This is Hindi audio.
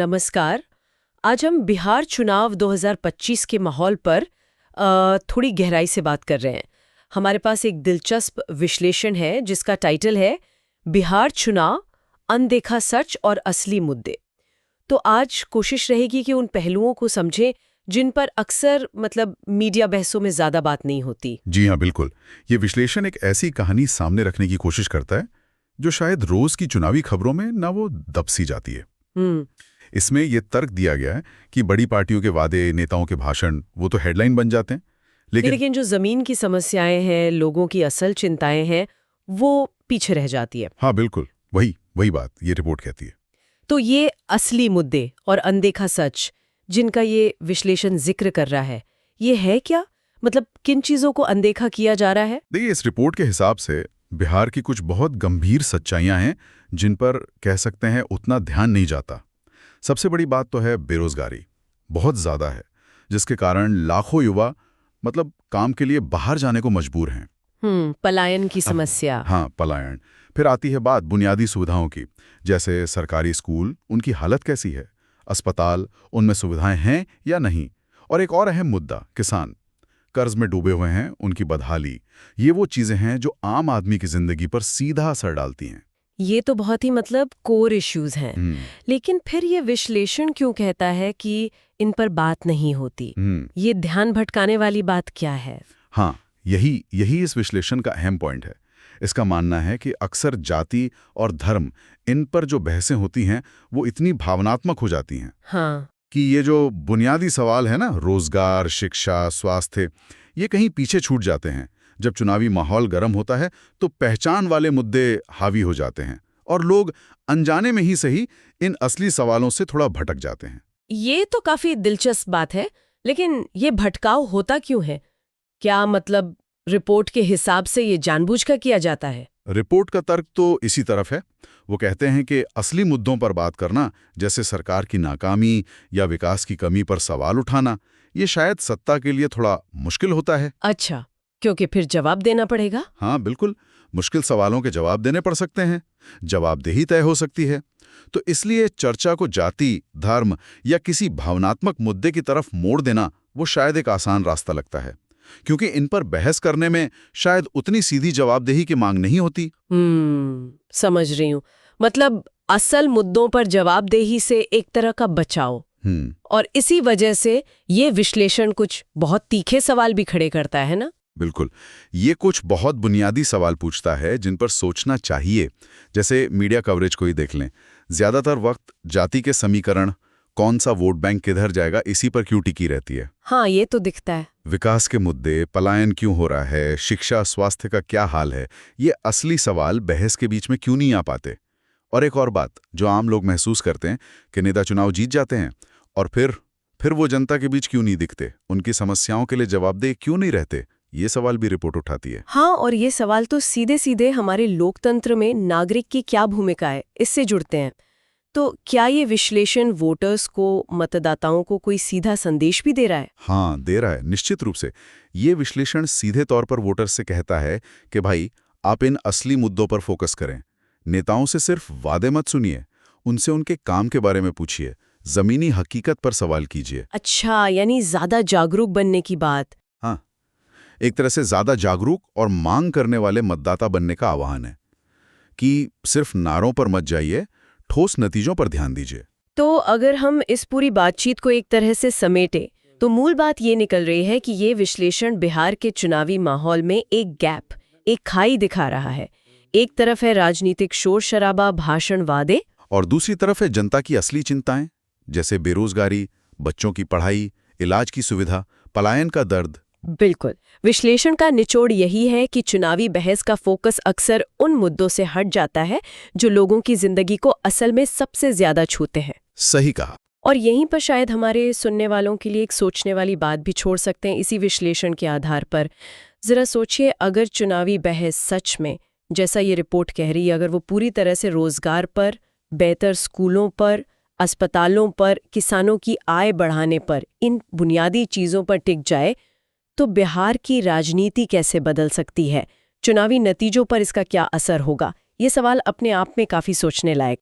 नमस्कार। आज हम बिहार चुनाव 2025 के माहौल पर थोड़ी गहराई से बात कर रहे हैं। हमारे पास एक दिलचस्प विश्लेषण है जिसका टाइटल है बिहार चुनाव, अनदेखा सच और असली मुद्दे। तो आज कोशिश रहेगी कि उन पहलुओं को समझें जिन पर अक्सर मीडिया बहसों में ज़्यादा बात नहीं होती। जी हाँ, बिल्कुल। ये विश्लेषण एक ऐसी कहानी सामने रखने की कोशिश करता है जो शायद रोज की चुनावी खबरों में ना वो दबसी जाती है। इसमें ये तर्क दिया गया है कि बड़ी पार्टियों के वादे, नेताओं के भाषण वो तो हेडलाइन बन जाते हैं, लेकिन जो जमीन की समस्याएं हैं, लोगों की असल चिंताएं हैं, वो पीछे रह जाती है। हाँ बिल्कुल, वही बात ये रिपोर्ट कहती है। तो ये असली मुद्दे और अनदेखा सच जिनका ये विश्लेषण जिक्र कर रहा है, ये है क्या? किन चीजों को अनदेखा किया जा रहा है? देखिए, इस रिपोर्ट के हिसाब से बिहार की कुछ बहुत गंभीर सच्चाइयां हैं जिन पर कह सकते हैं उतना ध्यान नहीं जाता। सबसे बड़ी बात तो है बेरोजगारी, बहुत ज्यादा है, जिसके कारण लाखों युवा काम के लिए बाहर जाने को मजबूर हैं। पलायन की समस्या। हाँ, पलायन। फिर आती है बात बुनियादी सुविधाओं की, जैसे सरकारी स्कूल, उनकी हालत कैसी है, अस्पताल, उनमें सुविधाएं हैं या नहीं। और एक और अहम मुद्दा, किसान कर्ज में डूबे हुए हैं, उनकी बदहाली। ये वो चीजें हैं जो आम आदमी की जिंदगी पर सीधा असर डालती हैं। ये तो बहुत ही कोर इश्यूज हैं। लेकिन फिर ये विश्लेषण क्यों कहता है कि इन पर बात नहीं होती? ये ध्यान भटकाने वाली बात क्या है? हाँ, यही इस विश्लेषण का अहम पॉइंट है। इसका मानना है कि अक्सर जाति और धर्म, इन पर जो बहसें होती हैं वो इतनी भावनात्मक हो जाती हैं। हाँ। कि ये जो बुनियादी सवाल है ना, रोजगार, शिक्षा, स्वास्थ्य, ये कहीं पीछे छूट जाते हैं। जब चुनावी माहौल गर्म होता है तो पहचान वाले मुद्दे हावी हो जाते हैं और लोग अनजाने में ही सही इन असली सवालों से थोड़ा भटक जाते हैं। ये तो काफी दिलचस्प बात है, लेकिन ये भटकाव होता क्यों है? क्या रिपोर्ट के हिसाब से ये जानबूझकर किया जाता है? रिपोर्ट का तर्क तो इसी तरफ है। वो कहते हैं कि असली मुद्दों पर बात करना, जैसे सरकार की नाकामी या विकास की कमी पर सवाल उठाना, ये शायद सत्ता के लिए थोड़ा मुश्किल होता है। अच्छा, क्योंकि फिर जवाब देना पड़ेगा। हाँ बिल्कुल, मुश्किल सवालों के जवाब देने पड़ सकते हैं, जवाबदेही तय हो सकती है। तो इसलिए चर्चा को जाति, धर्म या किसी भावनात्मक मुद्दे की तरफ मोड़ देना वो शायद एक आसान रास्ता लगता है, क्योंकि इन पर बहस करने में शायद उतनी सीधी जवाबदेही की मांग नहीं होती। समझ रही हूँ। असल मुद्दों पर जवाबदेही से एक तरह का बचाव। और इसी वजह से ये विश्लेषण कुछ बहुत तीखे सवाल भी खड़े करता है ना? बिल्कुल, ये कुछ बहुत बुनियादी सवाल पूछता है जिन पर सोचना चाहिए। जैसे मीडिया कवरेज को ही देख लें, ज्यादातर वक्त जाति के समीकरण, कौन सा वोट बैंक किधर जाएगा, इसी पर क्यों टिकी रहती है। हाँ, ये तो दिखता है। विकास के मुद्दे, पलायन क्यों हो रहा है, शिक्षा, स्वास्थ्य का क्या हाल है, ये असली सवाल बहस के बीच में क्यों नहीं आ पाते। और एक और बात जो आम लोग महसूस करते हैं कि नेता चुनाव जीत जाते हैं और फिर वो जनता के बीच क्यों नहीं दिखते, उनकी समस्याओं के लिए जवाबदेह क्यों नहीं रहते, ये सवाल भी रिपोर्ट उठाती है। हाँ, और ये सवाल तो सीधे सीधे हमारे लोकतंत्र में नागरिक की क्या भूमिका है, इससे जुड़ते हैं। तो क्या ये विश्लेषण वोटर्स को, मतदाताओं को कोई सीधा संदेश भी दे रहा है? हाँ, दे रहा है, निश्चित रूप से। ये विश्लेषण सीधे तौर पर वोटर्स से कहता है कि भाई, आप इन असली मुद्दों पर फोकस करें। नेताओं से सिर्फ वादे मत सुनिए, उनसे उनके काम के बारे में पूछिए, जमीनी हकीकत पर सवाल कीजिए। अच्छा, यानी ज्यादा जागरूक बनने की बात। हाँ, एक तरह से ज्यादा जागरूक और मांग करने वाले मतदाता बनने का आह्वान है कि सिर्फ नारों पर मत जाइए, ठोस नतीजों पर ध्यान दीजिए। तो अगर हम इस पूरी बातचीत को एक तरह से समेटें, तो मूल बात ये निकल रही है कि ये विश्लेषण बिहार के चुनावी माहौल में एक गैप, एक खाई दिखा रहा है। एक तरफ है राजनीतिक शोर शराबा, भाषण, वादे, और दूसरी तरफ है जनता की असली चिंताएं, जैसे बेरोजगारी, बच्चों की पढ़ाई, इलाज की सुविधा, पलायन का दर्द। बिल्कुल, विश्लेषण का निचोड़ यही है कि चुनावी बहस का फोकस अक्सर उन मुद्दों से हट जाता है जो लोगों की जिंदगी को असल में सबसे ज्यादा छूते हैं। सही कहा। और यहीं पर शायद हमारे सुनने वालों के लिए एक सोचने वाली बात भी छोड़ सकते हैं इसी विश्लेषण के आधार पर। जरा सोचिए, अगर चुनावी बहस सच में, जैसा ये रिपोर्ट कह रही है, अगर वो पूरी तरह से रोजगार पर, बेहतर स्कूलों पर, अस्पतालों पर, किसानों की आय बढ़ाने पर, इन बुनियादी चीजों पर टिक जाए, तो बिहार की राजनीति कैसे बदल सकती है? चुनावी नतीजों पर इसका क्या असर होगा? ये सवाल अपने आप में काफी सोचने लायक